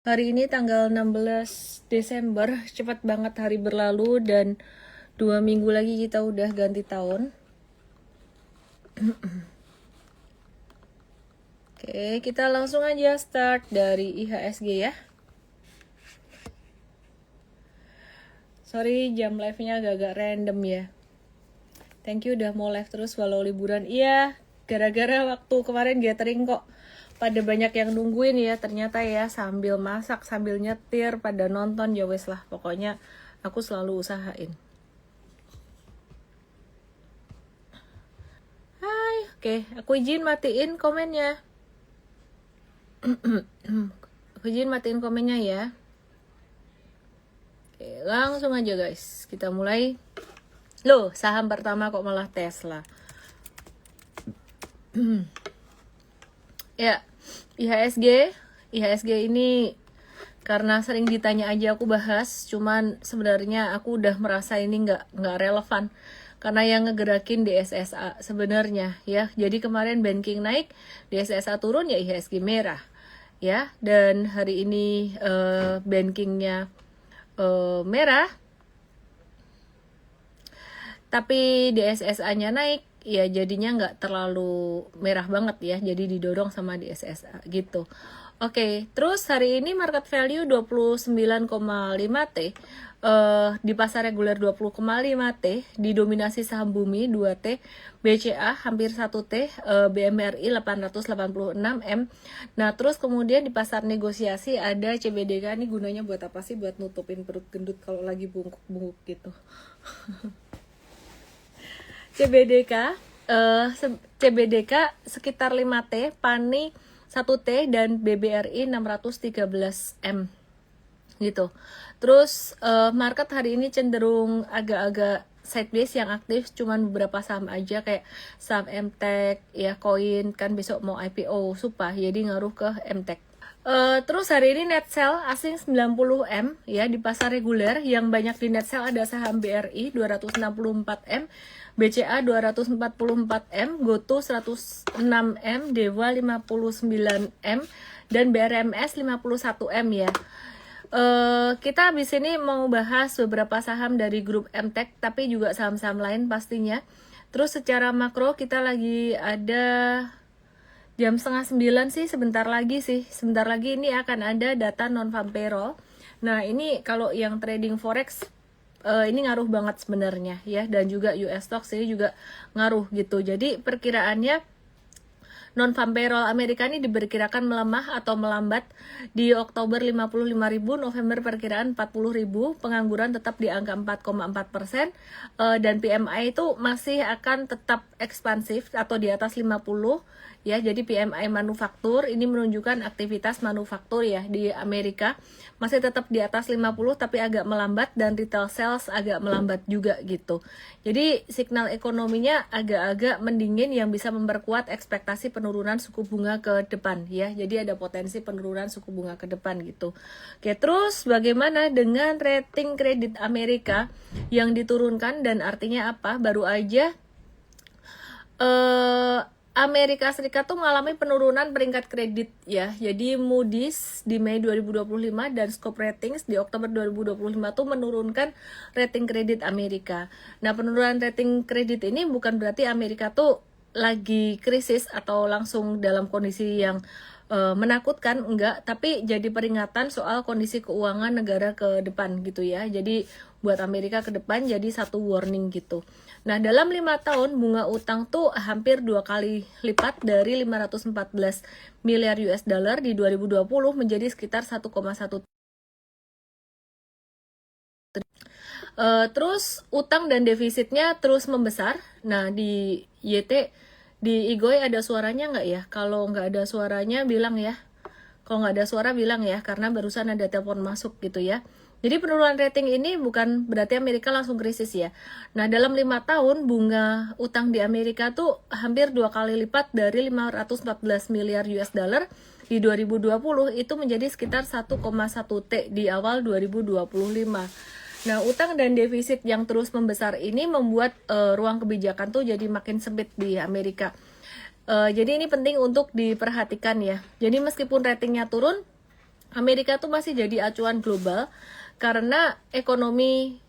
Hari ini tanggal 16 Desember, cepat banget hari berlalu dan 2 minggu lagi kita udah ganti tahun. Oke, kita langsung aja start dari IHSG ya. Sorry, jam live-nya agak-agak random ya. Thank you udah mau live terus walau liburan. Iya, gara-gara waktu kemarin gathering kok pada banyak yang nungguin ya, ternyata ya, sambil masak, sambil nyetir, pada nonton, ya wes lah. Pokoknya aku selalu usahain. Hai, oke, aku izin matiin komennya. Aku izin matiin komennya ya. Oke, langsung aja guys, kita mulai. Loh, saham pertama kok malah Tesla. Ya, IHSG ini karena sering ditanya aja aku bahas, cuman sebenarnya aku udah merasa ini nggak relevan karena yang ngegerakin DSSA sebenarnya ya. Jadi kemarin banking naik, DSSA turun ya IHSG merah ya. Dan hari ini bankingnya merah, tapi DSSA-nya naik, ya jadinya nggak terlalu merah banget ya, jadi didorong sama DSSA gitu. Oke, terus hari ini market value 29,5 T, di pasar reguler 20,5 T, didominasi saham bumi 2 T, BCA hampir 1 T, BMRI 886 M. Nah, terus kemudian di pasar negosiasi ada CBDK, ini gunanya buat apa sih? Buat nutupin perut gendut kalau lagi bungkuk-bungkuk gitu. CBDK sekitar 5T, PANI 1T, dan BBRI 613 M gitu. Terus market hari ini cenderung agak-agak sideways, yang aktif cuman beberapa saham aja kayak saham MTech ya, koin kan besok mau IPO Supa, jadi ngaruh ke MTech. Terus hari ini net sell asing 90 M ya di pasar reguler. Yang banyak di net sell ada saham BRI 264 M, BCA 244 M, GoTo 106 M, Dewa 59 M, dan BRMS 51 M ya. Kita habis ini mau bahas beberapa saham dari grup MTech, tapi juga saham-saham lain pastinya. Terus secara makro kita lagi ada jam 8:30 sih, sebentar lagi ini akan ada data non-farm payroll. Nah ini kalau yang trading forex ini ngaruh banget sebenarnya ya, dan juga US stocks ini juga ngaruh gitu. Jadi perkiraannya non-farm payroll Amerika ini diperkirakan melemah atau melambat di Oktober 55.000, November perkiraan 40.000, pengangguran tetap di angka 4,4%, dan PMI itu masih akan tetap ekspansif atau di atas 50 ya. Jadi PMI manufaktur ini menunjukkan aktivitas manufaktur ya di Amerika masih tetap di atas 50 tapi agak melambat, dan retail sales agak melambat juga gitu. Jadi signal ekonominya agak-agak mendingin yang bisa memperkuat ekspektasi penurunan suku bunga ke depan ya. Jadi ada potensi penurunan suku bunga ke depan gitu. Oke, terus bagaimana dengan rating kredit Amerika yang diturunkan, dan artinya apa? Baru aja Amerika Serikat tuh mengalami penurunan peringkat kredit ya. Jadi Moody's di Mei 2025 dan Scope Ratings di Oktober 2025 tuh menurunkan rating kredit Amerika. Nah, penurunan rating kredit ini bukan berarti Amerika tuh lagi krisis atau langsung dalam kondisi yang menakutkan, enggak, tapi jadi peringatan soal kondisi keuangan negara ke depan gitu ya. Jadi buat Amerika ke depan jadi satu warning gitu. Nah, dalam 5 tahun bunga utang tuh hampir 2 kali lipat dari 514 miliar US dollar di 2020 menjadi sekitar 1,1. Terus utang dan defisitnya terus membesar. Nah, di YT, di Igoy ada suaranya nggak ya? Kalau nggak ada suaranya bilang ya. Kalau nggak ada suara bilang ya, karena barusan ada telepon masuk gitu ya. Jadi penurunan rating ini bukan berarti Amerika langsung krisis ya. Nah, dalam 5 tahun bunga utang di Amerika tuh hampir 2 kali lipat dari 514 miliar US dollar di 2020 itu menjadi sekitar 1,1 T di awal 2025. Nah, utang dan defisit yang terus membesar ini membuat ruang kebijakan tuh jadi makin sempit di Amerika. Jadi ini penting untuk diperhatikan ya. Jadi meskipun ratingnya turun, Amerika tuh masih jadi acuan global karena ekonomi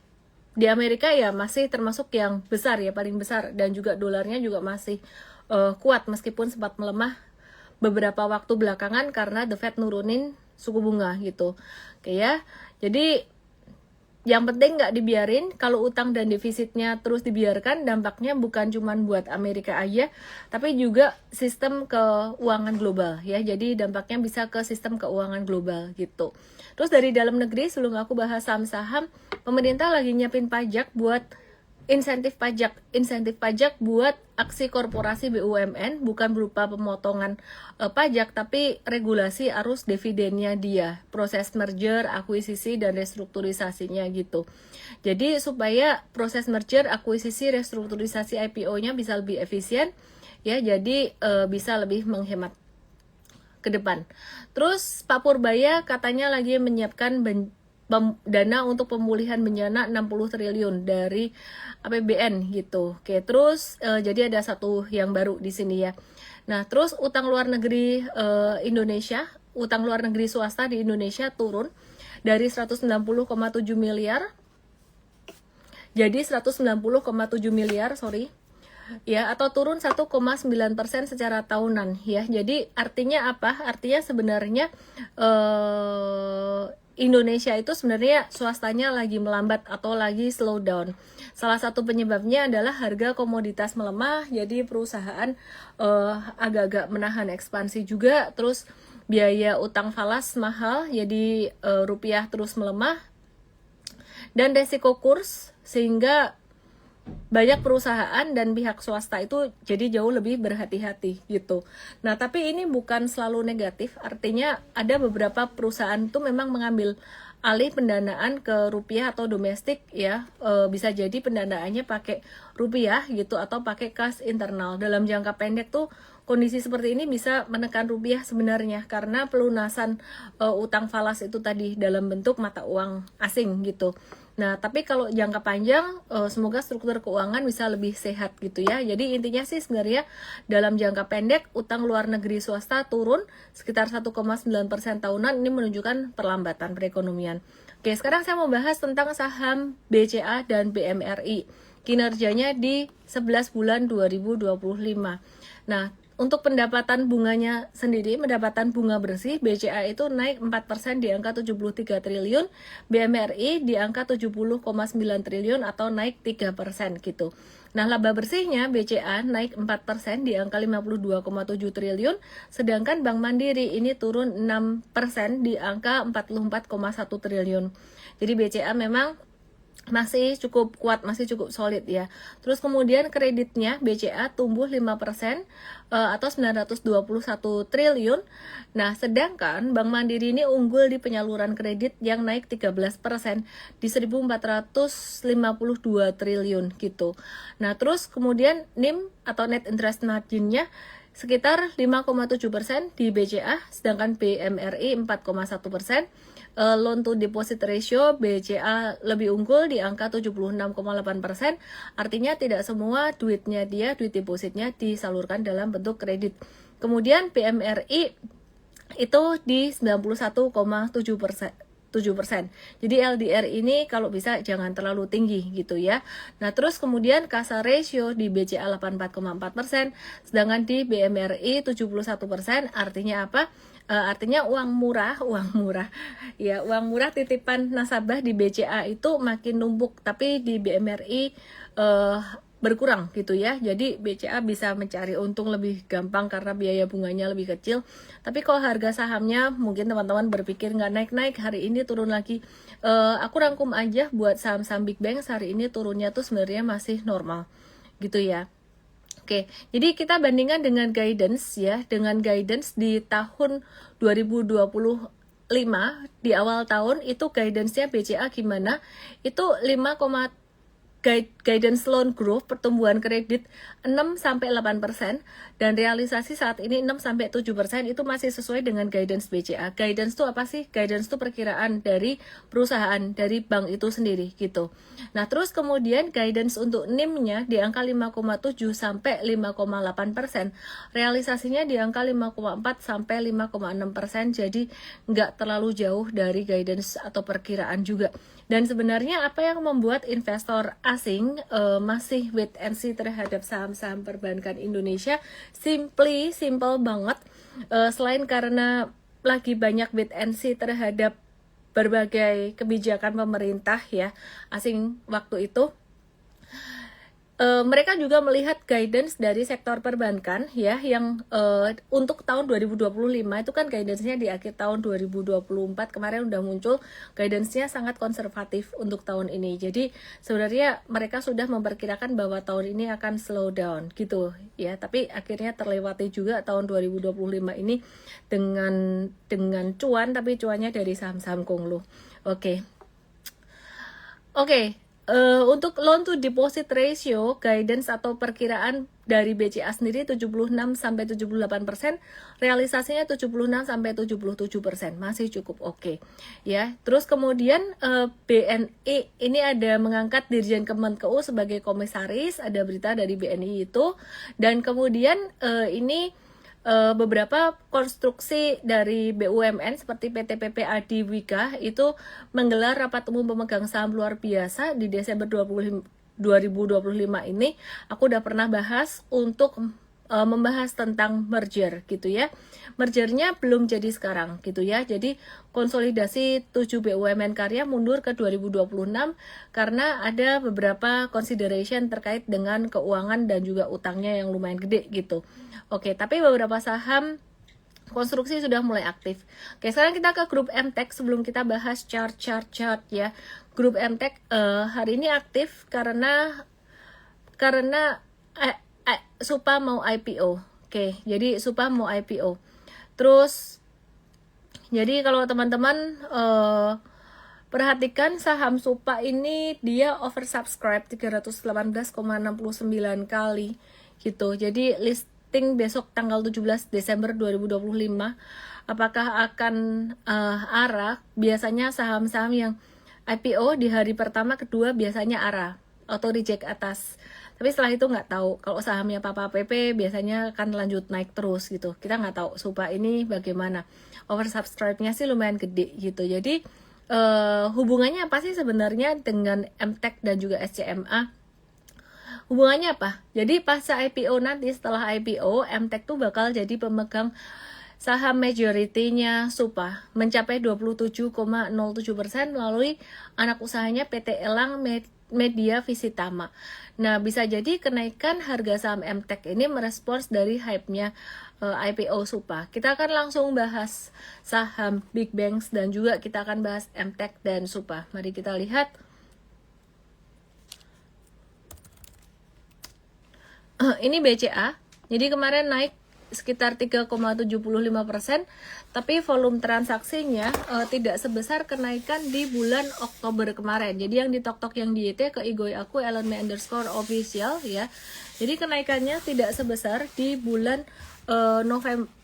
di Amerika ya masih termasuk yang besar ya, paling besar, dan juga dolarnya juga masih kuat meskipun sempat melemah beberapa waktu belakangan karena The Fed nurunin suku bunga gitu. Oke ya. Jadi yang penting nggak dibiarin, kalau utang dan defisitnya terus dibiarkan, dampaknya bukan cuma buat Amerika aja, tapi juga sistem keuangan global ya. Jadi dampaknya bisa ke sistem keuangan global gitu. Terus dari dalam negeri, sebelum aku bahas saham-saham, pemerintah lagi nyiapin pajak buat insentif pajak buat aksi korporasi BUMN, bukan berupa pemotongan pajak, tapi regulasi arus dividennya dia, proses merger, akuisisi, dan restrukturisasinya gitu. Jadi supaya proses merger, akuisisi, restrukturisasi IPO-nya bisa lebih efisien ya, jadi bisa lebih menghemat ke depan. Terus Pak Purbaya katanya lagi menyiapkan dana untuk pemulihan bencana 60 triliun dari APBN gitu. Oke, terus jadi ada satu yang baru di sini ya. Nah, terus utang luar negeri Indonesia, utang luar negeri swasta di Indonesia turun dari 190,7 miliar jadi 190,7 miliar, sorry. Ya, atau turun 1,9% secara tahunan ya. Jadi artinya apa? Artinya sebenarnya Indonesia itu sebenarnya swastanya lagi melambat atau lagi slow down. Salah satu penyebabnya adalah harga komoditas melemah, jadi perusahaan agak-agak menahan ekspansi juga. Terus biaya utang falas mahal, jadi rupiah terus melemah, dan resiko kurs sehingga banyak perusahaan dan pihak swasta itu jadi jauh lebih berhati-hati gitu. Nah, tapi ini bukan selalu negatif, artinya ada beberapa perusahaan itu memang mengambil alih pendanaan ke rupiah atau domestik ya, bisa jadi pendanaannya pakai rupiah gitu atau pakai kas internal. Dalam jangka pendek tuh kondisi seperti ini bisa menekan rupiah sebenarnya karena pelunasan utang falas itu tadi dalam bentuk mata uang asing gitu. Nah, tapi kalau jangka panjang, semoga struktur keuangan bisa lebih sehat gitu ya. Jadi intinya sih sebenarnya dalam jangka pendek, utang luar negeri swasta turun sekitar 1,9% tahunan, ini menunjukkan perlambatan perekonomian. Oke, sekarang saya mau bahas tentang saham BCA dan BMRI. Kinerjanya di 11 bulan 2025. Nah, untuk pendapatan bunganya sendiri, pendapatan bunga bersih, BCA itu naik 4% di angka 73 triliun, BMRI di angka 70,9 triliun atau naik 3% gitu. Nah, laba bersihnya BCA naik 4% di angka 52,7 triliun, sedangkan Bank Mandiri ini turun 6% di angka 44,1 triliun. Jadi BCA memang masih cukup kuat, masih cukup solid ya. Terus kemudian kreditnya BCA tumbuh 5% atau 921 triliun. Nah, sedangkan Bank Mandiri ini unggul di penyaluran kredit yang naik 13% di 1.452 triliun gitu. Nah, terus kemudian NIM atau net interest margin-nya sekitar 5,7% di BCA, sedangkan BMRI 4,1%. Loan to deposit ratio BCA lebih unggul di angka 76,8%, artinya tidak semua duit depositnya disalurkan dalam bentuk kredit. Kemudian BMRI itu di 91,7%. Jadi LDR ini kalau bisa jangan terlalu tinggi gitu ya. Nah, terus kemudian CASA ratio di BCA 84,4%, sedangkan di BMRI 71%. Artinya apa? Artinya uang murah ya, uang murah titipan nasabah di BCA itu makin numpuk, tapi di BMRI berkurang gitu ya. Jadi BCA bisa mencari untung lebih gampang karena biaya bunganya lebih kecil. Tapi kalau harga sahamnya mungkin teman-teman berpikir nggak naik-naik, hari ini turun lagi. Aku rangkum aja buat saham-saham big banks, hari ini turunnya tuh sebenarnya masih normal gitu ya. Oke, jadi kita bandingkan dengan guidance ya, dengan guidance di tahun 2025 di awal tahun itu guidance-nya BCA gimana? Itu 5, guidance loan growth pertumbuhan kredit 6-8%, dan realisasi saat ini 6-7% itu masih sesuai dengan guidance BCA. Guidance itu apa sih? Guidance itu perkiraan dari perusahaan, dari bank itu sendiri gitu. Nah, terus kemudian guidance untuk NIM-nya di angka 5,7 sampai 5,8%. Realisasinya di angka 5,4 sampai 5,6%. Jadi nggak terlalu jauh dari guidance atau perkiraan juga. Dan sebenarnya apa yang membuat investor asing masih wait and see terhadap saham-saham perbankan Indonesia? Simple banget. Selain karena lagi banyak wait and see terhadap berbagai kebijakan pemerintah ya asing waktu itu, mereka juga melihat guidance dari sektor perbankan ya yang untuk tahun 2025 itu kan guidance-nya di akhir tahun 2024 kemarin udah muncul, guidance-nya sangat konservatif untuk tahun ini. Jadi sebenarnya mereka sudah memperkirakan bahwa tahun ini akan slow down gitu ya, tapi akhirnya terlewati juga tahun 2025 ini dengan cuan, tapi cuannya dari saham-saham Konglo. Oke. Untuk loan to deposit ratio, guidance atau perkiraan dari BCA sendiri 76-78%, realisasinya 76-77%, masih cukup oke. Ya, terus kemudian BNI ini ada mengangkat Dirjen Kemenkeu sebagai komisaris, ada berita dari BNI itu, dan kemudian ini beberapa konstruksi dari BUMN seperti PT PPA Wika itu menggelar rapat umum pemegang saham luar biasa di Desember 2025 ini. Aku udah pernah bahas untuk membahas tentang merger gitu ya. Mergernya belum jadi sekarang gitu ya. Jadi konsolidasi 7 BUMN karya mundur ke 2026 karena ada beberapa consideration terkait dengan keuangan dan juga utangnya yang lumayan gede gitu. Oke, tapi beberapa saham konstruksi sudah mulai aktif. Oke, sekarang kita ke grup MTech sebelum kita bahas chart ya. Grup MTech hari ini aktif karena Supa mau IPO. Oke, jadi Supa mau IPO. Terus jadi kalau teman-teman perhatikan saham Supa ini dia oversubscribe 318,69 kali gitu. Jadi listing besok tanggal 17 Desember 2025. Apakah akan arah? Biasanya saham-saham yang IPO di hari pertama, kedua biasanya arah atau reject atas. Tapi setelah itu nggak tahu. Kalau sahamnya Papa PP biasanya akan lanjut naik terus gitu. Kita nggak tahu Supa ini bagaimana. Oversubscribe-nya sih lumayan gede gitu. Jadi hubungannya apa sih sebenarnya dengan MTech dan juga SCMA? Hubungannya apa? Jadi pas IPO nanti, setelah IPO, MTech tuh bakal jadi pemegang saham majority-nya Supa mencapai 27,07% melalui anak usahanya PT Elang Media Visitama. Nah, bisa jadi kenaikan harga saham MTech ini merespons dari hype-nya IPO Supa. Kita akan langsung bahas saham Big Banks dan juga kita akan bahas MTech dan Supa. Mari kita lihat. Ini BCA. Jadi kemarin naik sekitar 3,75%, tapi volume transaksinya tidak sebesar kenaikan di bulan Oktober kemarin. Jadi yang di TokTok yang di YT ke Igoy aku _official ya. Jadi kenaikannya tidak sebesar di bulan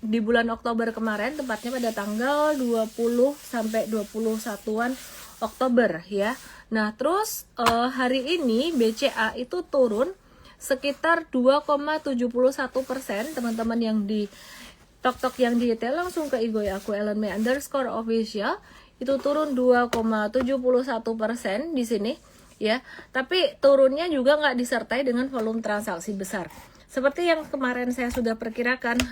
di bulan Oktober kemarin, tepatnya pada tanggal 20 sampai 21-an Oktober ya. Nah, terus hari ini BCA itu turun sekitar 2,71%. Teman-teman yang di TokTok yang di detail langsung ke Igoy aku _official itu turun 2,71% di sini ya. Tapi turunnya juga nggak disertai dengan volume transaksi besar. Seperti yang kemarin saya sudah perkirakan,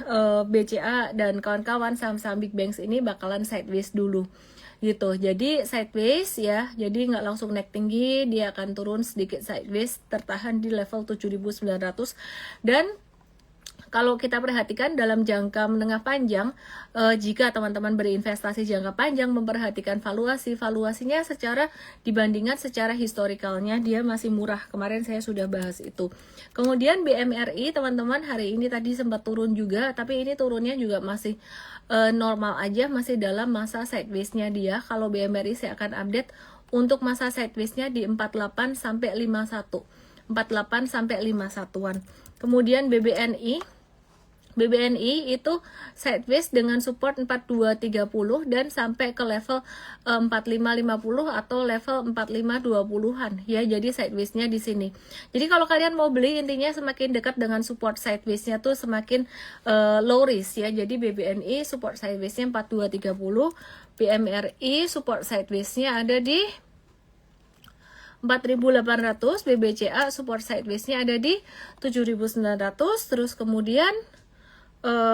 BCA dan kawan-kawan saham-saham Big Banks ini bakalan sideways dulu gitu. Jadi sideways ya, jadi nggak langsung naik tinggi, dia akan turun sedikit sideways, tertahan di level 7.900. Dan kalau kita perhatikan dalam jangka menengah panjang, jika teman-teman berinvestasi jangka panjang, memperhatikan valuasinya secara dibandingkan secara historikalnya dia masih murah. Kemarin saya sudah bahas itu. Kemudian BMRI teman-teman hari ini tadi sempat turun juga, tapi ini turunnya juga masih normal aja, masih dalam masa sideways-nya dia. Kalau BMRI saya akan update untuk masa sideways-nya di 48 sampai 51. 48 sampai 51-an. Kemudian BBNI BBNI itu sideways dengan support 4230 dan sampai ke level 4550 atau level 4520-an ya. Jadi sideways-nya di sini. Jadi kalau kalian mau beli, intinya semakin dekat dengan support sideways-nya tuh semakin low risk ya. Jadi BBNI support sideways-nya 4230, BMRI support sideways-nya ada di 4.800, BBCA support sideways-nya ada di 7.900, terus kemudian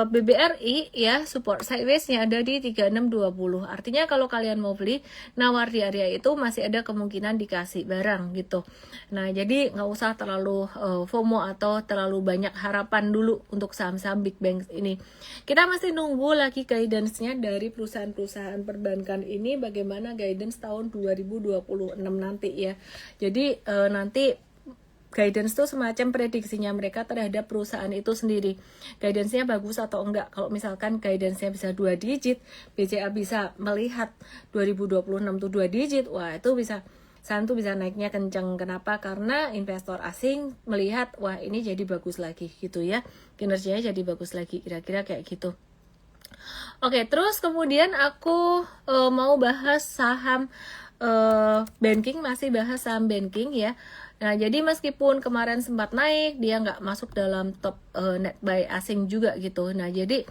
BBRI ya support sideways-nya ada di 3620. Artinya kalau kalian mau beli nawar di area itu masih ada kemungkinan dikasih barang gitu. Nah, jadi nggak usah terlalu FOMO atau terlalu banyak harapan dulu untuk saham-saham big bank ini. Kita masih nunggu lagi guidance-nya dari perusahaan-perusahaan perbankan ini, bagaimana guidance tahun 2026 nanti ya. Jadi nanti guidance itu semacam prediksinya mereka terhadap perusahaan itu sendiri. Guidance-nya bagus atau enggak. Kalau misalkan guidance-nya bisa 2 digit, BCA bisa melihat 2026 tuh 2 digit, wah itu bisa, saham tuh bisa naiknya kenceng. Kenapa? Karena investor asing melihat, wah ini jadi bagus lagi gitu ya. Kinerjanya jadi bagus lagi, kira-kira kayak gitu. Oke, terus kemudian aku mau bahas saham banking, masih bahas saham banking ya. Nah, jadi meskipun kemarin sempat naik, dia nggak masuk dalam top net buy asing juga gitu. Nah, jadi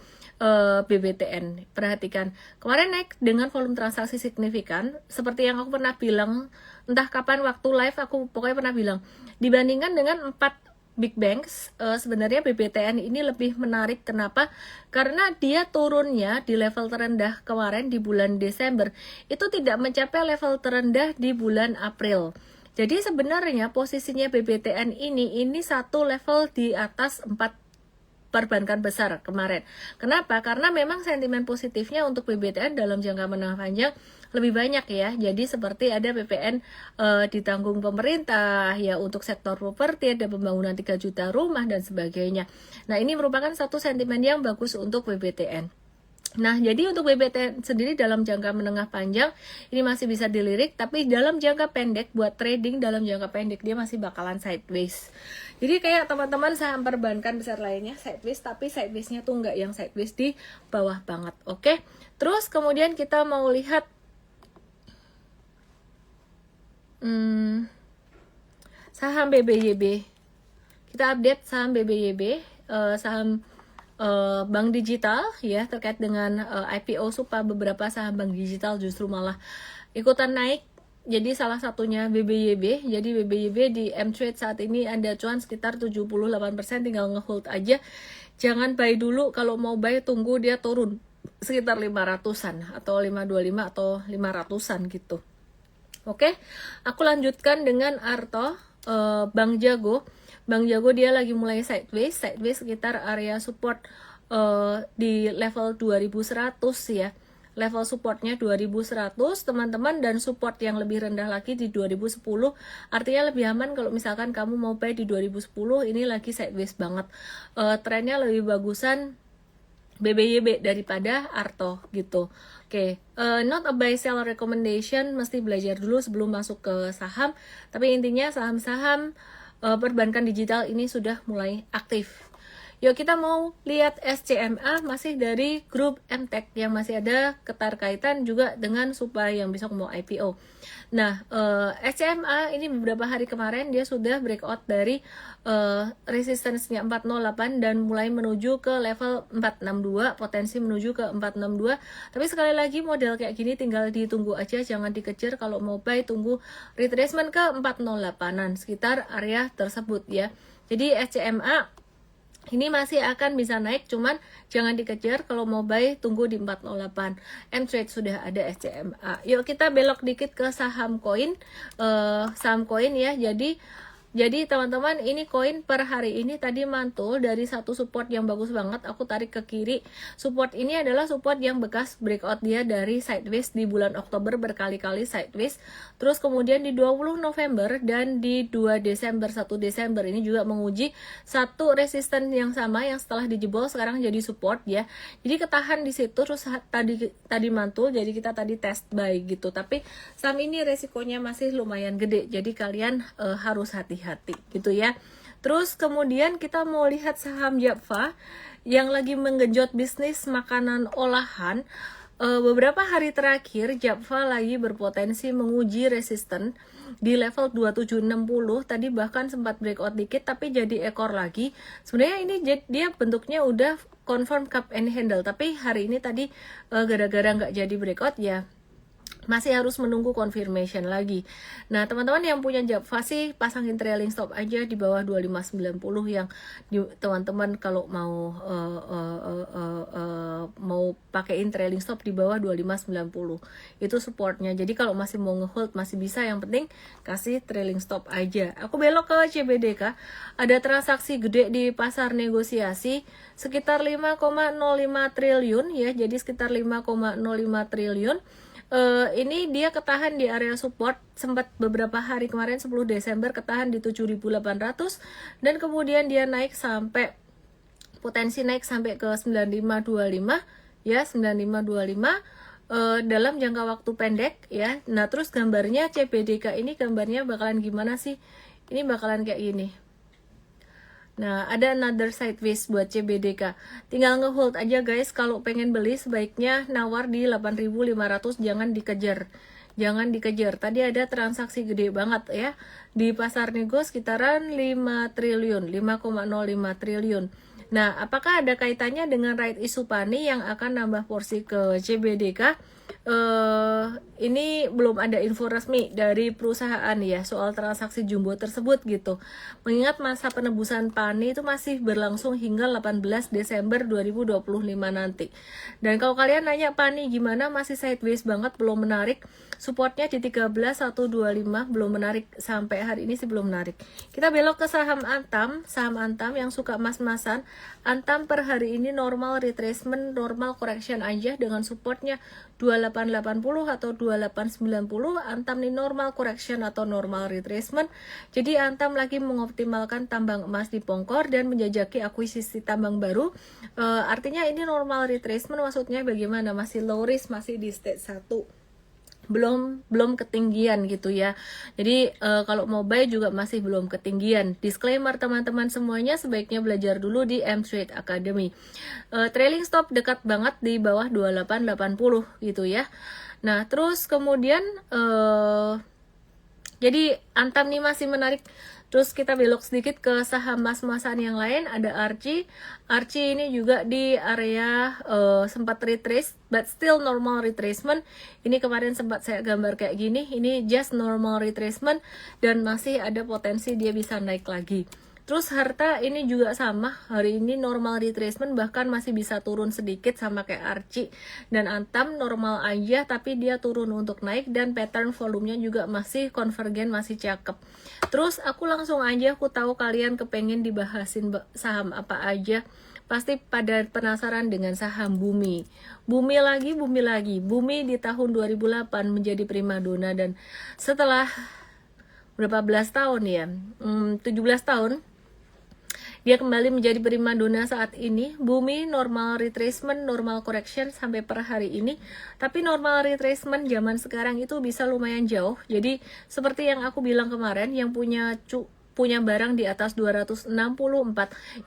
BBTN, perhatikan, kemarin naik dengan volume transaksi signifikan. Seperti yang aku pernah bilang, entah kapan waktu live, aku pokoknya pernah bilang, dibandingkan dengan 4 big banks, sebenarnya BBTN ini lebih menarik. Kenapa? Karena dia turunnya di level terendah kemarin di bulan Desember, itu tidak mencapai level terendah di bulan April. Jadi sebenarnya posisinya BBTN ini satu level di atas 4 perbankan besar kemarin. Kenapa? Karena memang sentimen positifnya untuk BBTN dalam jangka menengah panjang lebih banyak ya. Jadi seperti ada PPN ditanggung pemerintah ya untuk sektor properti, ada pembangunan 3 juta rumah dan sebagainya. Nah, ini merupakan satu sentimen yang bagus untuk BBTN. Nah, jadi untuk BBTN sendiri dalam jangka menengah panjang ini masih bisa dilirik, tapi dalam jangka pendek buat trading dalam jangka pendek dia masih bakalan sideways. Jadi kayak teman-teman saham perbankan besar lainnya sideways, tapi sideways-nya tuh enggak yang sideways di bawah banget. Oke. Terus kemudian kita mau lihat saham BBYB. Kita update saham BBYB, saham bank digital ya, terkait dengan IPO Supa. Beberapa saham bank digital justru malah ikutan naik. Jadi salah satunya BBYB. Jadi BBYB di M-Trade saat ini ada cuan sekitar 78%, tinggal ngehold aja. Jangan buy dulu, kalau mau buy tunggu dia turun sekitar 500-an atau 525 atau 500-an gitu. Oke, aku lanjutkan dengan Arto, Bank Jago. Bank Jago dia lagi mulai sideways sekitar area support di level 2100 ya. Level supportnya 2100 teman-teman, dan support yang lebih rendah lagi di 2010. Artinya lebih aman kalau misalkan kamu mau buy di 2010, ini lagi sideways banget. Trennya lebih bagusan BBYB daripada Arto gitu. Oke, not a buy sell recommendation, mesti belajar dulu sebelum masuk ke saham. Tapi intinya saham-saham perbankan digital ini sudah mulai aktif. Yuk kita mau lihat SCMA, masih dari grup MTech yang masih ada keterkaitan juga dengan Supa yang besok mau IPO. Nah, SCMA ini beberapa hari kemarin dia sudah breakout dari resistance-nya 408 dan mulai menuju ke level 462, potensi menuju ke 462. Tapi sekali lagi model kayak gini tinggal ditunggu aja, jangan dikejar. Kalau mau buy tunggu retracement ke 408-an, sekitar area tersebut ya. Jadi SCMA ini masih akan bisa naik, cuman jangan dikejar. Kalau mau buy tunggu di 408. M-Trade sudah ada SCMA. Yuk kita belok dikit ke saham koin. Saham koin ya. Jadi teman-teman, ini koin per hari ini tadi mantul dari satu support yang bagus banget. Aku tarik ke kiri. Support ini adalah support yang bekas breakout dia dari sideways di bulan Oktober, berkali-kali sideways. Terus kemudian di 20 November dan di 2 Desember, 1 Desember ini juga menguji satu resisten yang sama yang setelah dijebol sekarang jadi support ya. Jadi ketahan di situ, terus tadi mantul, jadi kita tadi test buy gitu. Tapi saham ini resikonya masih lumayan gede. Jadi kalian harus hati-hati gitu ya. Terus kemudian kita mau lihat saham Yapfa. yang lagi menggenjot bisnis makanan olahan, beberapa hari terakhir Japfa lagi berpotensi menguji resisten di level 2760. Tadi bahkan sempat breakout dikit tapi jadi ekor lagi. Sebenarnya ini dia bentuknya udah confirm cup and handle, tapi hari ini tadi gara-gara nggak jadi breakout ya masih harus menunggu confirmation lagi. Nah, teman-teman yang punya Japfa sih pasangin trailing stop aja di bawah 2590 yang teman-teman kalau mau mau pakein trailing stop di bawah 2590. Itu supportnya. Jadi kalau masih mau ngehold masih bisa, yang penting kasih trailing stop aja. Aku belok ke CBDK. Ada transaksi gede di pasar negosiasi sekitar 5,05 triliun ya. Jadi sekitar 5,05 triliun. Ini dia ketahan di area support, sempat beberapa hari kemarin 10 Desember ketahan di 7.800 dan kemudian dia naik sampai potensi naik sampai ke 9525 ya, 9525 dalam jangka waktu pendek ya. Nah, terus gambarnya CBDK ini gambarnya bakalan gimana sih? Ini bakalan kayak gini. Nah, ada another sideways buat CBDK. Tinggal ngehold aja guys. Kalau pengen beli sebaiknya nawar di 8.500, jangan dikejar. Jangan dikejar. Tadi ada transaksi gede banget ya. Di pasar nego sekitaran 5 triliun, 5,05 triliun. Nah, apakah ada kaitannya dengan right issue Pani yang akan nambah porsi ke CBDK? Ini belum ada info resmi dari perusahaan ya soal transaksi jumbo tersebut gitu. Mengingat masa penebusan Pani itu masih berlangsung hingga 18 Desember 2025 nanti. Dan kalau kalian nanya Pani gimana, masih sideways banget, belum menarik. Supportnya di 13.125, belum menarik sampai hari ini sih, belum menarik. Kita belok ke saham Antam yang suka mas-masan. Antam per hari ini normal retracement, normal correction aja dengan supportnya 2880 atau 2890. Antam ini normal correction atau normal retracement. Jadi Antam lagi mengoptimalkan tambang emas di Pongkor dan menjajaki akuisisi tambang baru. Artinya ini normal retracement, maksudnya bagaimana? Masih low risk, masih di stage 1. belum ketinggian gitu ya. Jadi kalau mau buy juga masih belum ketinggian. Disclaimer teman-teman semuanya, sebaiknya belajar dulu di M-Trade Academy. Trailing stop dekat banget di bawah 2880 gitu ya. Nah, terus kemudian jadi Antam nih masih menarik. Terus kita belok sedikit ke saham mas-masan yang lain, ada Archie. Archie ini juga di area sempat retrace, but still normal retracement. Ini kemarin sempat saya gambar kayak gini, ini just normal retracement dan masih ada potensi dia bisa naik lagi. Terus Harta ini juga sama, hari ini normal retracement, bahkan masih bisa turun sedikit sama kayak Archie. Dan Antam normal aja tapi dia turun untuk naik dan pattern volumenya juga masih konvergen, masih cakep. Terus aku langsung aja, aku tahu kalian kepengen dibahasin saham apa aja. Pasti pada penasaran dengan saham Bumi. Bumi lagi. Bumi di tahun 2008 menjadi primadona dan setelah berapa belas tahun ya, 17 tahun, dia kembali menjadi primadona saat ini. Bumi normal retracement, normal correction sampai per hari ini. Tapi normal retracement zaman sekarang itu bisa lumayan jauh. Jadi seperti yang aku bilang kemarin, yang punya barang di atas 264,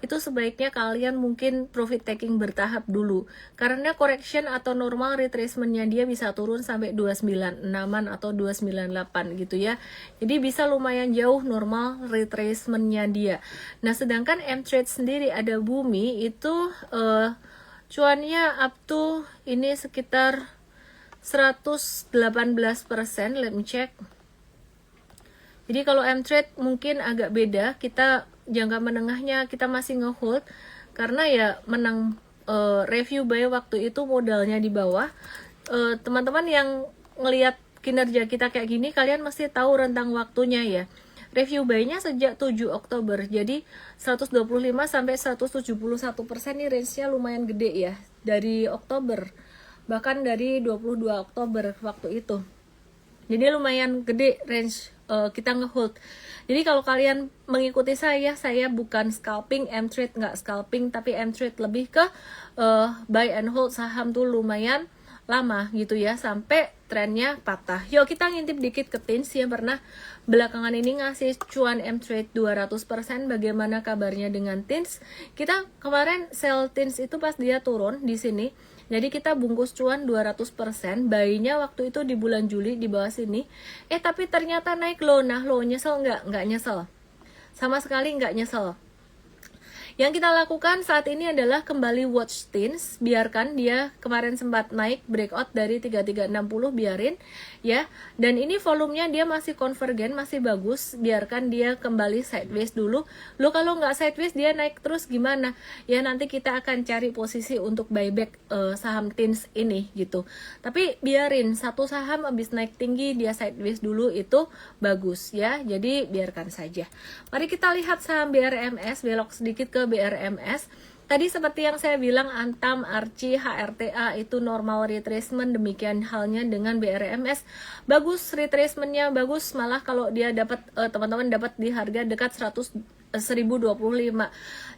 itu sebaiknya kalian mungkin profit taking bertahap dulu. Karena correction atau normal retracementnya dia bisa turun sampai 296an atau 298 gitu ya. Jadi bisa lumayan jauh normal retracementnya dia. Nah, sedangkan M-Trade sendiri ada Bumi itu cuannya up to ini sekitar 118%. Let me check. Jadi kalau M-Trade mungkin agak beda, kita jangka menengahnya kita masih ngehold karena ya menang review buy waktu itu modalnya di bawah. Teman-teman yang ngelihat kinerja kita kayak gini, kalian mesti tahu rentang waktunya ya. Review buy-nya sejak 7 Oktober, jadi 125 sampai 171% ini range-nya lumayan gede ya dari Oktober, bahkan dari 22 Oktober waktu itu. Jadi lumayan gede range kita ngehold. Jadi kalau kalian mengikuti saya bukan scalping, M-Trade nggak scalping, tapi M-Trade lebih ke buy and hold saham tuh lumayan lama gitu ya, sampai trennya patah. Yuk kita ngintip dikit ke TINS yang pernah belakangan ini ngasih cuan M-Trade 200%. Bagaimana kabarnya dengan TINS? Kita kemarin sell TINS itu pas dia turun di sini. Jadi kita bungkus cuan 200%, buy-nya waktu itu di bulan Juli di bawah sini. Tapi ternyata naik low. Nah, low nyesel nggak? Nggak nyesel. Sama sekali nggak nyesel. Yang kita lakukan saat ini adalah kembali watch TINS, biarkan dia kemarin sempat naik breakout dari 3360, biarin ya. Dan ini volumenya dia masih konvergen, masih bagus, biarkan dia kembali sideways dulu. Lo kalau nggak sideways dia naik terus gimana? Ya nanti kita akan cari posisi untuk buyback saham TINS ini gitu. Tapi biarin satu saham habis naik tinggi dia sideways dulu, itu bagus ya. Jadi biarkan saja. Mari kita lihat saham BRMS, belok sedikit ke BRMS. Tadi seperti yang saya bilang, Antam, Arci, HRTA itu normal retracement, demikian halnya dengan BRMS. Bagus retracementnya, bagus, malah kalau dia dapat teman-teman dapat di harga dekat 1025.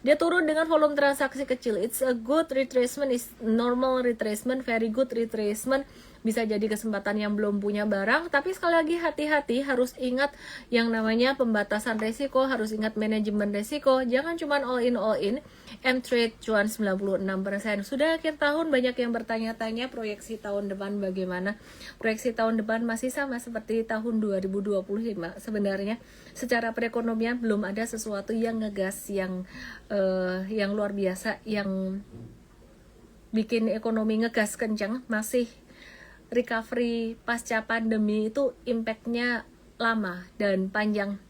Dia turun dengan volume transaksi kecil. It's a good retracement, is normal retracement, very good retracement. Bisa jadi kesempatan yang belum punya barang, tapi sekali lagi hati-hati, harus ingat yang namanya pembatasan resiko, harus ingat manajemen resiko, jangan cuma all in. M-Trade cuan 96%. Sudah akhir tahun, banyak yang bertanya-tanya proyeksi tahun depan bagaimana. Proyeksi tahun depan masih sama seperti tahun 2025. Sebenarnya secara perekonomian belum ada sesuatu yang ngegas, yang luar biasa, yang bikin ekonomi ngegas kencang. Masih recovery pasca pandemi itu impactnya lama dan panjang.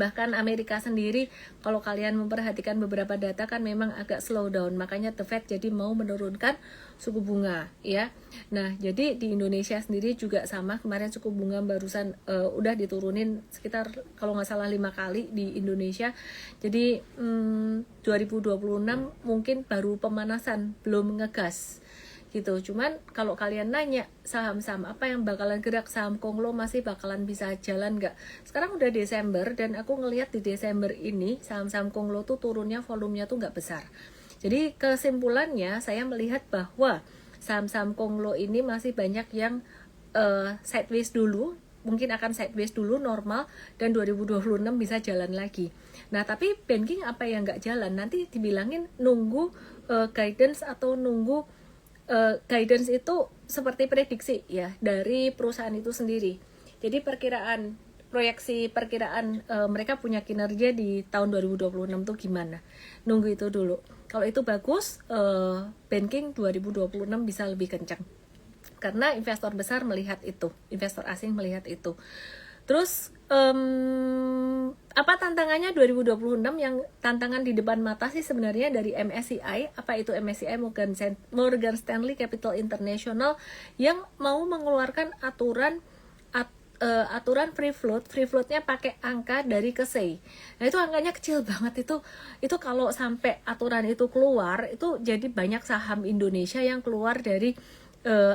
Bahkan Amerika sendiri, kalau kalian memperhatikan beberapa data kan memang agak slow down, makanya The Fed jadi mau menurunkan suku bunga ya. Nah jadi di Indonesia sendiri juga sama, kemarin suku bunga barusan udah diturunin sekitar kalau nggak salah 5 kali di Indonesia. Jadi 2026 mungkin baru pemanasan, belum ngegas gitu. Cuman kalau kalian nanya saham-saham apa yang bakalan gerak, saham konglo masih bakalan bisa jalan nggak? Sekarang udah Desember dan aku ngelihat di Desember ini saham-saham konglo tuh turunnya volumenya tuh nggak besar. Jadi kesimpulannya saya melihat bahwa saham-saham konglo ini masih banyak yang sideways dulu, mungkin akan sideways dulu normal, dan 2026 bisa jalan lagi. Nah tapi banking apa yang nggak jalan? Nanti dibilangin nunggu guidance atau nunggu guidance itu seperti prediksi ya dari perusahaan itu sendiri. Jadi proyeksi perkiraan mereka punya kinerja di tahun 2026 tuh gimana. Nunggu itu dulu. Kalau itu bagus, banking 2026 bisa lebih kencang. Karena investor besar melihat itu, investor asing melihat itu. Terus apa tantangannya 2026? Yang tantangan di depan mata sih sebenarnya dari MSCI. Apa itu MSCI? Morgan Stanley Capital International yang mau mengeluarkan aturan free floatnya pakai angka dari KSEI. Nah itu angkanya kecil banget, itu kalau sampai aturan itu keluar, itu jadi banyak saham Indonesia yang keluar dari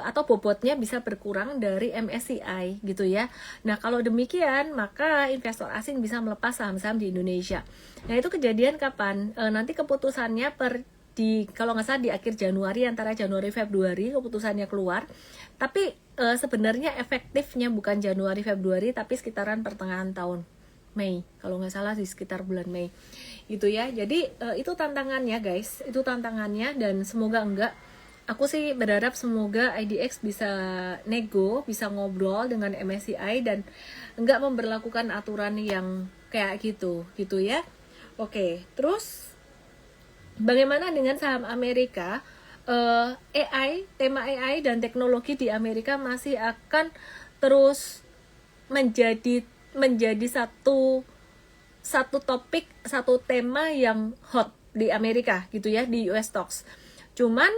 atau bobotnya bisa berkurang dari MSCI gitu ya. Nah kalau demikian maka investor asing bisa melepas saham-saham di Indonesia. Nah itu kejadian kapan? Nanti keputusannya kalau nggak salah di akhir Januari, antara Januari Februari keputusannya keluar. Tapi sebenarnya efektifnya bukan Januari Februari tapi sekitaran pertengahan tahun Mei, kalau nggak salah di sekitar bulan Mei gitu ya. Jadi itu tantangannya guys, itu tantangannya, dan semoga enggak. Aku sih berharap semoga IDX bisa bisa ngobrol dengan MSCI dan enggak memberlakukan aturan yang kayak gitu ya. Oke, terus bagaimana dengan saham Amerika? Tema AI dan teknologi di Amerika masih akan terus menjadi satu topik, satu tema yang hot di Amerika gitu ya, di US stocks. Cuman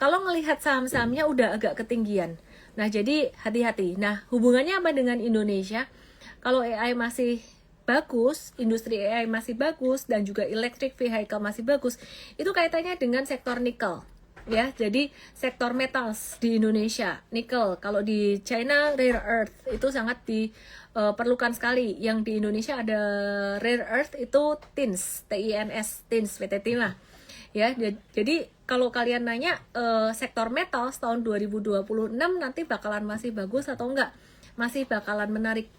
kalau ngelihat saham-sahamnya udah agak ketinggian. Nah jadi hati-hati. Nah hubungannya apa dengan Indonesia? Kalau AI masih bagus, industri AI masih bagus, dan juga electric vehicle masih bagus, itu kaitannya dengan sektor nikel ya. Jadi sektor metals di Indonesia, nikel. Kalau di China rare earth itu sangat diperlukan sekali. Yang di Indonesia ada rare earth itu TINS, TINS, PT Timah. ya. Jadi kalau kalian nanya sektor metal tahun 2026 nanti bakalan masih bagus atau enggak, masih bakalan menarik.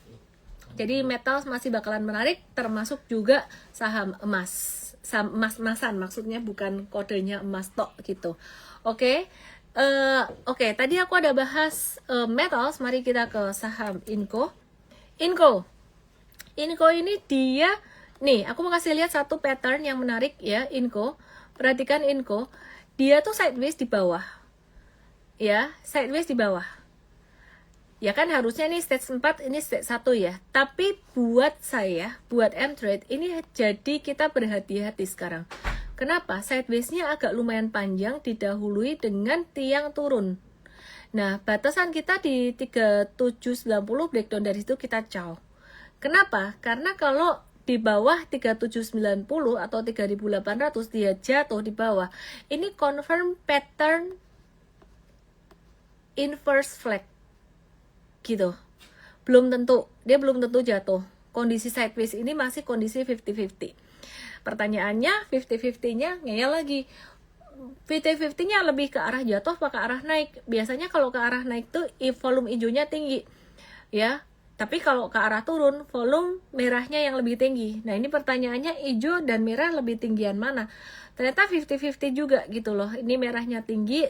Jadi metal masih bakalan menarik, termasuk juga saham emas. Saham emas-emasan, maksudnya bukan kodenya emas tok gitu. Oke. Oke, tadi aku ada bahas metals, mari kita ke saham Inco. Inco ini dia, nih aku mau kasih lihat satu pattern yang menarik ya. Inco, perhatikan Inco, dia tuh sideways di bawah ya, sideways di bawah ya kan, harusnya nih stage 4, ini stage 1 ya. Tapi buat saya, buat M-Trade, ini jadi kita berhati-hati sekarang. Kenapa? Sideways-nya agak lumayan panjang, didahului dengan tiang turun. Nah, batasan kita di 3790, breakdown dari situ kita caw. Kenapa? Karena kalau di bawah 3790 atau 3800 dia jatuh di bawah, ini confirm pattern inverse flag gitu. Dia belum tentu jatuh. Kondisi sideways ini masih kondisi 50-50. Pertanyaannya 50-50-nya ngeyel lagi. 50-50-nya lebih ke arah jatuh apa ke arah naik? Biasanya kalau ke arah naik tuh volume hijaunya tinggi ya. Tapi kalau ke arah turun, volume merahnya yang lebih tinggi. Nah, ini pertanyaannya hijau dan merah lebih tinggian mana? Ternyata 50-50 juga gitu loh. Ini merahnya tinggi,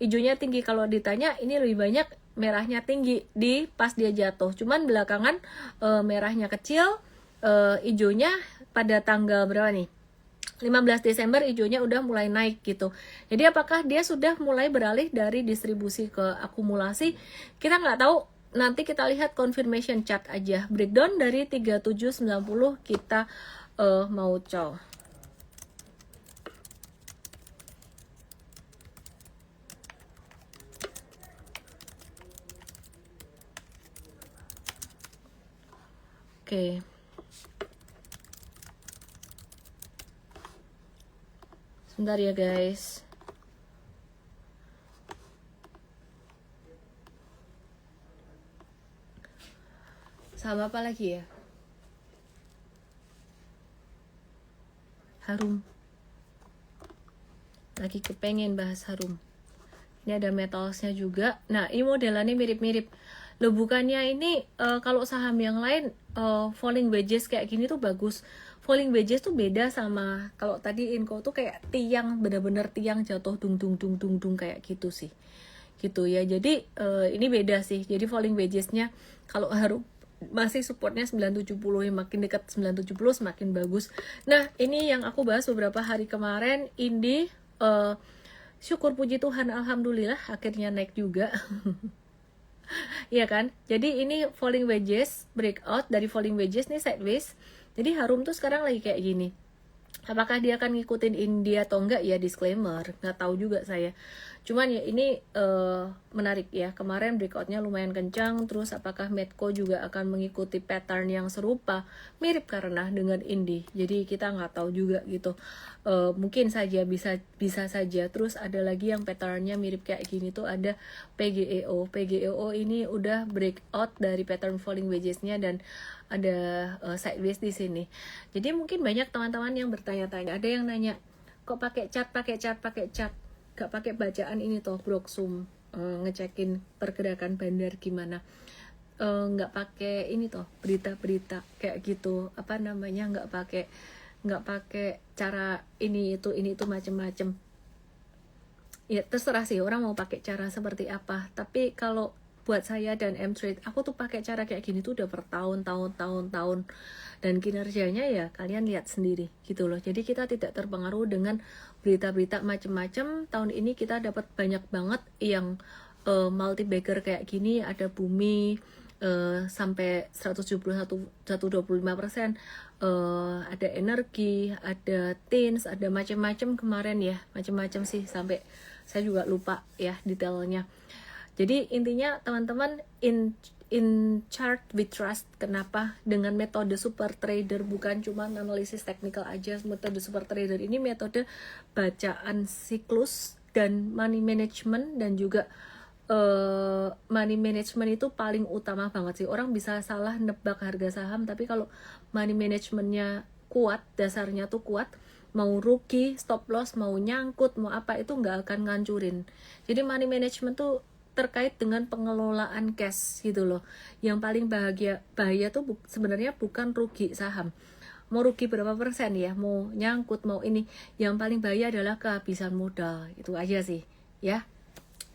hijaunya tinggi. Kalau ditanya, ini lebih banyak merahnya tinggi di pas dia jatuh. Cuman belakangan merahnya kecil, hijaunya pada tanggal berapa nih? 15 Desember hijaunya udah mulai naik gitu. Jadi apakah dia sudah mulai beralih dari distribusi ke akumulasi? Kita nggak tahu. Nanti kita lihat confirmation chart aja. Breakdown dari 3790 kita mau cow. Oke. Sebentar ya guys. Sama apa lagi ya? Harum. Lagi kepengen bahas harum. Ini ada metalsnya juga. Nah, ini modelannya mirip-mirip. Loh, bukannya ini kalau saham yang lain falling wedges kayak gini tuh bagus. Falling wedges tuh beda sama kalau tadi Inco tuh kayak tiang, bener-bener tiang jatuh dung dung dung dung dung kayak gitu sih. Gitu ya. Jadi ini beda sih. Jadi falling wedgesnya kalau harum masih supportnya 970, yang makin dekat 970 semakin bagus. Nah, ini yang aku bahas beberapa hari kemarin, Indi syukur puji Tuhan, alhamdulillah akhirnya naik juga. Iya kan? Jadi ini falling wedges, breakout dari falling wedges nih sideways. Jadi harum tuh sekarang lagi kayak gini. Apakah dia akan ngikutin India atau enggak ya, disclaimer, nggak tahu juga saya. Cuman ya ini menarik ya, kemarin breakoutnya lumayan kencang. Terus apakah Medco juga akan mengikuti pattern yang serupa, mirip karena dengan Indi. Jadi kita nggak tahu juga gitu. Mungkin saja, bisa saja. Terus ada lagi yang patternnya mirip kayak gini tuh, ada PGEO. PGEO ini udah breakout dari pattern falling wedges-nya dan ada sideways di sini. Jadi mungkin banyak teman-teman yang bertanya-tanya, ada yang nanya, kok pakai chart, gak pakai bacaan ini toh Broksum, ngecekin pergerakan bandar gimana, nggak pakai ini toh berita-berita kayak gitu, apa namanya, nggak pakai cara ini itu macem-macem. Ya terserah sih orang mau pakai cara seperti apa, tapi kalau buat saya dan M-Trade, aku tuh pakai cara kayak gini tuh udah bertahun-tahun dan kinerjanya ya kalian lihat sendiri gitu loh. Jadi kita tidak terpengaruh dengan berita-berita macem-macem. Tahun ini kita dapat banyak banget yang multi bagger kayak gini, ada Bumi sampai 125%, ada energi, ada Tins, ada macam-macam kemarin ya, macam-macam sih, sampai saya juga lupa ya detailnya. Jadi intinya teman-teman, in chart we trust. Kenapa? Dengan metode super trader, bukan cuma analisis teknikal aja. Metode super trader ini metode bacaan siklus dan money management, dan juga money management itu paling utama banget sih. Orang bisa salah nebak harga saham, tapi kalau money managementnya kuat, dasarnya tuh kuat, mau rugi, stop loss, mau nyangkut, mau apa, itu nggak akan ngancurin. Jadi money management tuh terkait dengan pengelolaan cash gitu loh. Yang paling bahaya tuh sebenarnya bukan rugi saham, mau rugi berapa persen ya, mau nyangkut, mau ini, yang paling bahaya adalah kehabisan modal. Itu aja sih ya.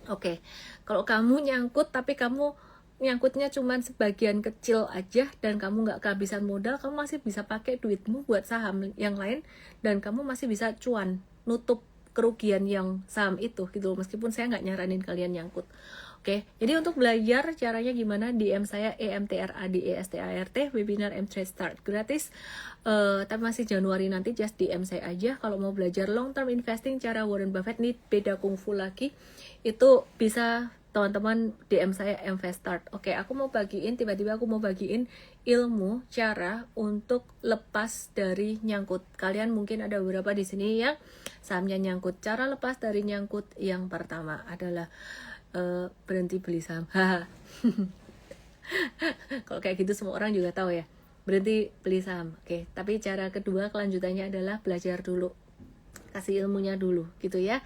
Oke, kalau kamu nyangkut tapi kamu nyangkutnya cuma sebagian kecil aja dan kamu nggak kehabisan modal, kamu masih bisa pakai duitmu buat saham yang lain dan kamu masih bisa cuan, nutup kerugian yang saham itu gitu, meskipun saya nggak nyaranin kalian nyangkut. Oke, jadi untuk belajar caranya gimana, DM saya EMTRADESTART, webinar M-Trade Start gratis. Tapi masih Januari nanti, just DM saya aja. Kalau mau belajar long term investing cara Warren Buffett, nih beda kungfu lagi, itu bisa teman-teman DM saya MVestart. Oke, aku mau bagiin, tiba-tiba aku mau bagiin ilmu cara untuk lepas dari nyangkut. Kalian mungkin ada beberapa di sini yang sahamnya nyangkut. Cara lepas dari nyangkut yang pertama adalah berhenti beli saham. Kalau kayak gitu semua orang juga tahu ya, berhenti beli saham. Oke, tapi cara kedua kelanjutannya adalah belajar dulu, kasih ilmunya dulu gitu ya.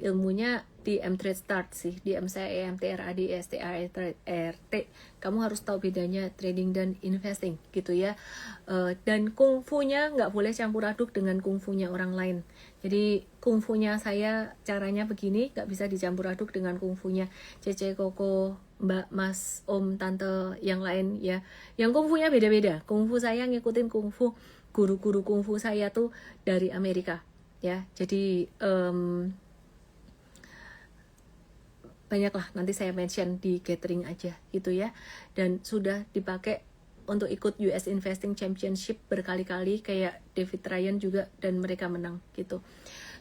Ilmunya di M-Trade Start sih, di M saya EMTRADESTART. Kamu harus tahu bedanya trading dan investing gitu ya. Dan kungfunya nggak boleh campur aduk dengan kungfunya orang lain. Jadi kungfunya saya caranya begini, nggak bisa dicampur aduk dengan kungfunya Cece, Koko, Mbak, Mas, Om, Tante yang lain ya. Yang kungfunya beda-beda. Kungfu saya ngikutin kungfu guru-guru kungfu saya tuh dari Amerika ya. Jadi banyak lah, nanti saya mention di gathering aja gitu ya. Dan sudah dipakai untuk ikut US Investing Championship berkali-kali, kayak David Ryan juga, dan mereka menang gitu.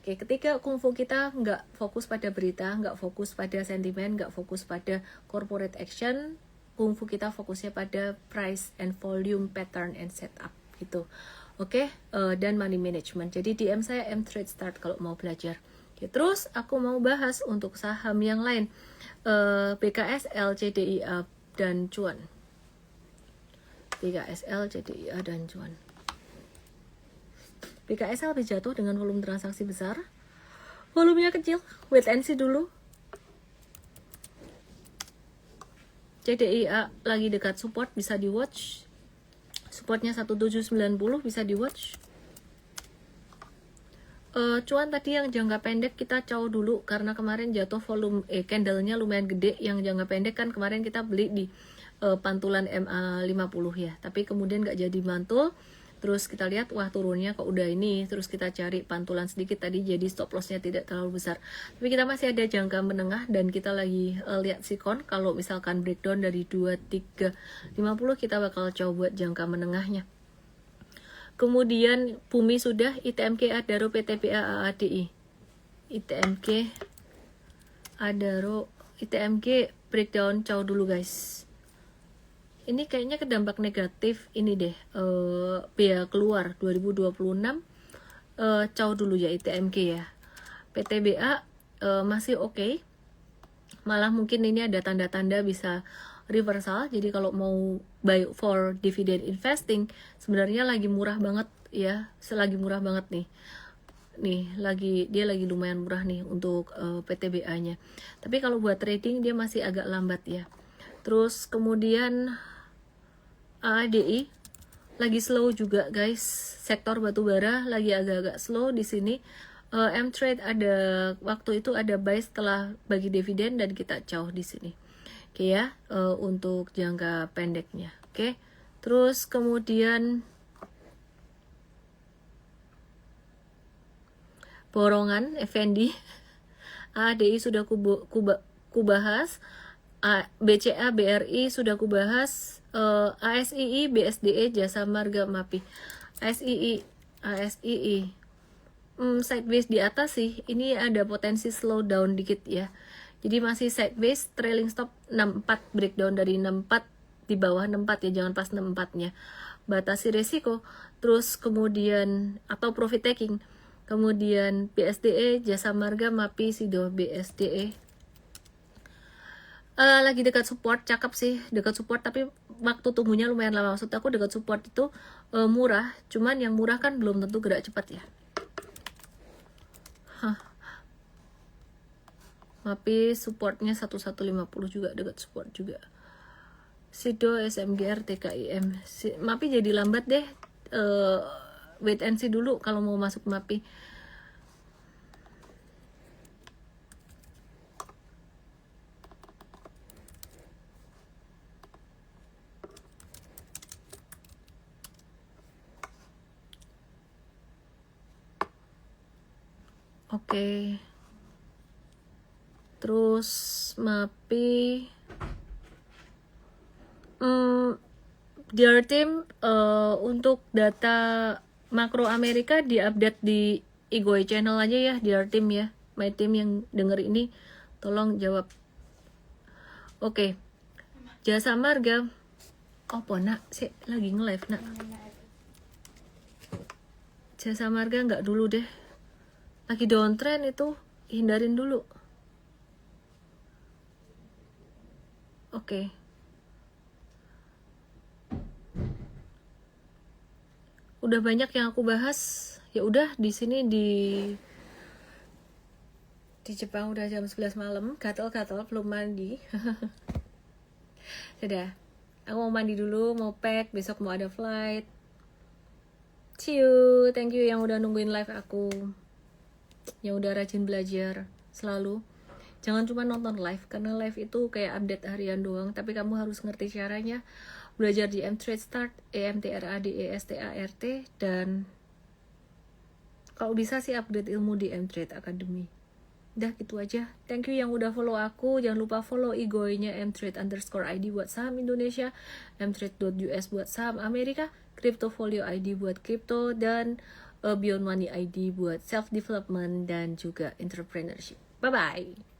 Oke, ketika kungfu kita nggak fokus pada berita, nggak fokus pada sentimen, nggak fokus pada corporate action, kungfu kita fokusnya pada price and volume, pattern and setup gitu. Oke, dan money management. Jadi DM saya M-Trade Start kalau mau belajar. Oke, terus aku mau bahas untuk saham yang lain, BKSL, CDIA, dan cuan. BKSL, CDIA, dan cuan. BKSL lebih jatuh dengan volume transaksi besar, volumenya kecil, wait and see dulu. CDIA lagi dekat support, bisa di watch. Supportnya 1790, bisa di watch. Cuan tadi yang jangka pendek kita cow dulu karena kemarin jatuh volume candlenya lumayan gede. Yang jangka pendek kan kemarin kita beli di pantulan MA50 ya, tapi kemudian nggak jadi mantul. Terus kita lihat, wah turunnya kok udah ini, terus kita cari pantulan sedikit tadi, jadi stop lossnya tidak terlalu besar. Tapi kita masih ada jangka menengah dan kita lagi lihat sikon. Kalau misalkan breakdown dari 2350, kita bakal coba buat jangka menengahnya. Kemudian Bumi sudah, ITMK, Adaro, PTBA, AADI. ITMK, Adaro, ITMK breakdown cow dulu guys. Ini kayaknya kedampak negatif ini deh, biaya keluar 2026, cow dulu ya ITMK ya. PTBA masih oke. Malah mungkin ini ada tanda-tanda bisa reversal. Jadi kalau mau buy for dividend investing, sebenarnya lagi murah banget ya, selagi murah banget nih. Dia lagi lumayan murah nih untuk PTBA-nya. Tapi kalau buat trading dia masih agak lambat ya. Terus kemudian AADI lagi slow juga guys. Sektor batubara lagi agak-agak slow di sini. M-Trade ada waktu itu ada buy setelah bagi dividen dan kita cow di sini. Oke ya, untuk jangka pendeknya. Oke. Terus kemudian borongan Effendi, ADI sudah kubahas, BCA, BRI sudah kubahas, ASII, BSDE, Jasa Marga, MAPI. ASII sideways di atas sih, ini ada potensi slowdown dikit ya. Jadi masih sideways, trailing stop 64, breakdown dari 64 di bawah 64 ya, jangan pas 64-nya. Batasi resiko, terus kemudian atau profit taking. Kemudian BSDE, Jasa Marga, MAPI, Sido, BSDE. Lagi dekat support, cakep sih, dekat support, tapi waktu tunggunya lumayan lama. Maksud aku dekat support itu murah, cuman yang murah kan belum tentu gerak cepat ya. Mapi supportnya 1150 juga, dekat support juga. Sido SMGR TKIM. Mapi jadi lambat deh. Wait and see dulu kalau mau masuk Mapi. Oke. Terus Mapi Dear Team, untuk data makro Amerika diupdate di Igoy channel aja ya, Dear Team ya. My team yang denger ini tolong jawab. Oke. Jasa Marga. Apa nak? Sih lagi nge-live nak. Jasa Marga nggak dulu deh. Lagi downtrend itu, hindarin dulu. Oke. Udah banyak yang aku bahas. Ya udah di sini di Jepang udah jam 11 malam, gatal-gatal belum mandi. Sudah. Aku mau mandi dulu, mau pack, besok mau ada flight. See you. Thank you yang udah nungguin live aku. Yang udah rajin belajar selalu. Jangan cuma nonton live, karena live itu kayak update harian doang, tapi kamu harus ngerti caranya. Belajar di M-Trade Start, EMTRADESTART, dan kalau bisa sih update ilmu di M-Trade Academy. Udah gitu aja. Thank you yang udah follow aku. Jangan lupa follow Igoy-nya mtrade_id buat saham Indonesia, mtrade.us buat saham Amerika, Cryptofolio ID buat crypto, dan Beyond Money ID buat self development dan juga entrepreneurship. Bye bye.